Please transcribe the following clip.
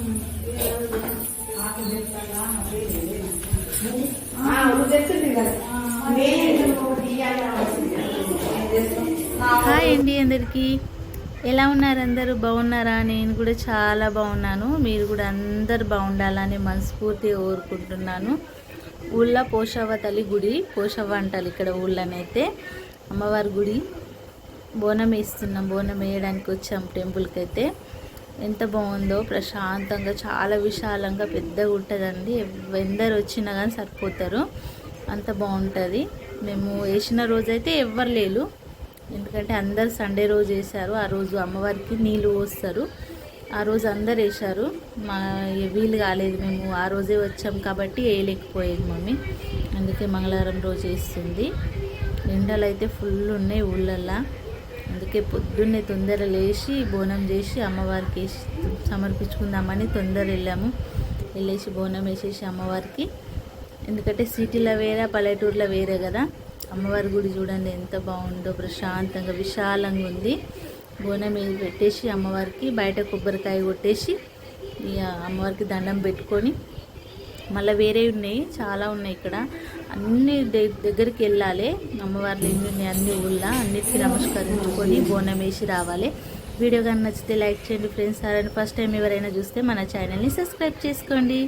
Hi అండి అందరికీ, ఎలా ఉన్నారు? అందరూ బాగున్నారా? నేను కూడా చాలా బాగున్నాను. మీరు కూడా అందరు బాగుండాలని మనస్ఫూర్తిగా కోరుకుంటున్నాను. ఊళ్ళో పోషవ్వ తల్లి గుడి, పోషవ్వ అంటారు ఇక్కడ ఊళ్ళోనైతే. అమ్మవారి గుడి బోనం వేస్తున్నాం. బోనం వేయడానికి వచ్చాం టెంపుల్కి అయితే. ఎంత బాగుందో, ప్రశాంతంగా, చాలా విశాలంగా పెద్దగా ఉంటుందండి. ఎందరు వచ్చినా కానీ సరిపోతారు, అంత బాగుంటుంది. మేము వేసిన రోజైతే ఎవ్వరు లేరు, ఎందుకంటే అందరు సండే రోజు వేశారు. ఆ రోజు అమ్మవారికి నీళ్ళు పోస్తారు. ఆ రోజు అందరు వేశారు. మా వీలు కాలేదు, మేము ఆ రోజే వచ్చాం కాబట్టి వేయలేకపోయేది మమ్మీ. అందుకే మంగళవారం రోజు వేస్తుంది. ఎండలు అయితే ఫుల్ ఉన్నాయి ఊళ్ళల్లో. అందుకే పొద్దున్నే తొందర లేచి బోనం చేసి అమ్మవారికి వేసి సమర్పించుకుందామని తొందర వెళ్ళాము. వెళ్ళేసి బోనం వేసేసి అమ్మవారికి, ఎందుకంటే సిటీలో వేరే పల్లెటూరులో వేరే కదా. అమ్మవారి గుడి చూడండి ఎంత బాగుందో, ప్రశాంతంగా విశాలంగా ఉంది. బోనం పెట్టేసి అమ్మవారికి బయట కొబ్బరికాయ కొట్టేసి ఇక అమ్మవారికి దండం పెట్టుకొని మళ్ళీ వేరే ఉన్నాయి, చాలా ఉన్నాయి ఇక్కడ. అన్ని దగ్గరికి వెళ్ళాలి. అమ్మవార్లు ఎన్ని ఉన్నాయి అన్ని ఊళ్ళో, అన్నిటికీ నమస్కరించుకొని బోనం వేసి రావాలి. వీడియో కానీ నచ్చితే లైక్ చేయండి ఫ్రెండ్స్. అలానే ఫస్ట్ టైం ఎవరైనా చూస్తే మన ఛానల్ని సబ్స్క్రైబ్ చేసుకోండి.